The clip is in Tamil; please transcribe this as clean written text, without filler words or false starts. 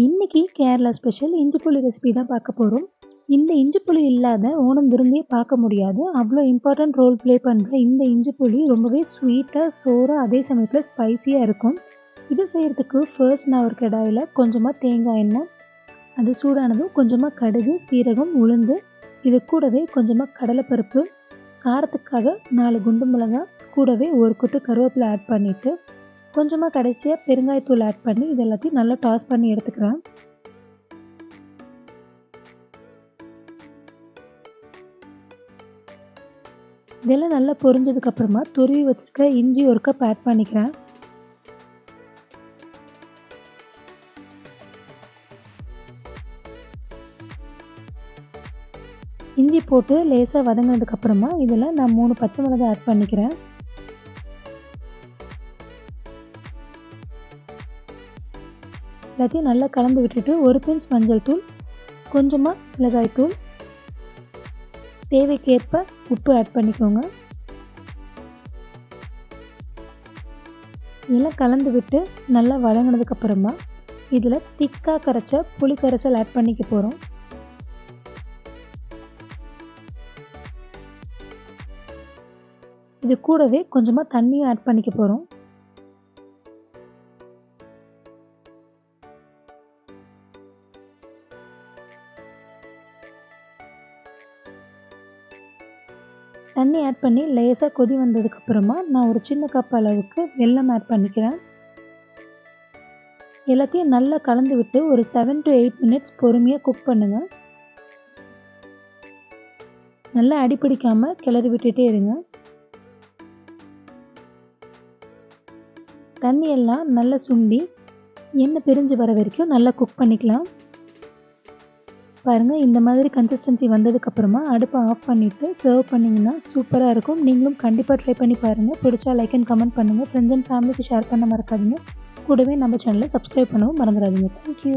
இன்னைக்கு கேரளா ஸ்பெஷல் இஞ்சி புளி ரெசிபி தான் பார்க்க போகிறோம். இந்த இஞ்சி புளி இல்லாத ஓணம் விருந்தே பார்க்க முடியாது. அவ்வளோ இம்பார்ட்டன்ட் ரோல் ப்ளே பண்ணுற இந்த இஞ்சி புளி ரொம்பவே ஸ்வீட்டாக, சோறாக, அதே சமயத்தில் ஸ்பைசியாக இருக்கும். இது செய்கிறதுக்கு ஃபர்ஸ்ட் நான் ஒரு கடாயில் கொஞ்சமாக தேங்காய் எண்ணெய், அது சூடானதும் கொஞ்சமாக கடுகு, சீரகம், உளுந்து, இது கூடவே கொஞ்சமாக கடலைப்பருப்பு, காரத்துக்காக 4 குண்டு மிளகாய், கூடவே ஒரு கொத்து கருவேப்பிலை ஆட் பண்ணிவிட்டு கொஞ்சமாக கடைசியாக பெருங்காயத்தூள் ஆட் பண்ணி இது எல்லாத்தையும் நல்லா டாஸ் பண்ணி எடுத்துக்கிறேன். இதெல்லாம் நல்லா பொரிஞ்சதுக்கப்புறமா துருவி வச்சுருக்க இஞ்சி ஒரு கப் ஆட் பண்ணிக்கிறேன். இஞ்சி போட்டு லேசாக வதங்கினதுக்கப்புறமா இதில் நான் 3 பச்சை மிளகாய் ஆட் பண்ணிக்கிறேன். எல்லாத்தையும் நல்லா கலந்து விட்டுட்டு ஒரு பிஞ்ச் மஞ்சள் தூள், கொஞ்சமாக மிளகாய் தூள், தேவைக்கேற்ப உப்பு ஆட் பண்ணிக்கோங்க. இதெல்லாம் கலந்து விட்டு நல்லா வதங்கினதுக்கப்புறமா இதில் திக்காக கரைச்ச புளி கரைசல் ஆட் பண்ணிக்க போகிறோம். இது கூடவே கொஞ்சமாக தண்ணியும் ஆட் பண்ணிக்க போகிறோம். தண்ணி ஆட் பண்ணி லேசாக கொதி வந்ததுக்கப்புறமா நான் ஒரு சின்ன கப் அளவுக்கு வெல்லம் ஆட் பண்ணிக்கிறேன். எல்லாத்தையும் நல்லா கலந்து விட்டு ஒரு 7 to 8 மினிட்ஸ் பொறுமையாக குக் பண்ணுங்கள். நல்லா அடிப்பிடிக்காமல் கிளறி விட்டுட்டே இருங்க. தண்ணி எல்லாம் நல்லா சுண்டி எண்ணெய் பிரிஞ்சு வர வரைக்கும் நல்லா குக் பண்ணிக்கலாம். பாருங்கள், இந்த மாதிரி கன்சிஸ்டன்சி வந்ததுக்கப்புறமா அடுப்பை ஆஃப் பண்ணிவிட்டு சர்வ் பண்ணிங்கன்னா சூப்பராக இருக்கும். நீங்களும் கண்டிப்பாக ட்ரை பண்ணி பாருங்கள். பிடிச்சா லைக் அண்ட் கமெண்ட் பண்ணுங்கள். ஃப்ரெண்ட்ஸ் அண்ட் ஃபேமிலிக்கு ஷேர் பண்ண மறக்காதீங்க. கூடவே நம்ம சேனலை சப்ஸ்கிரைப் பண்ணவும் மறந்துடாதீங்க. தேங்க்யூ.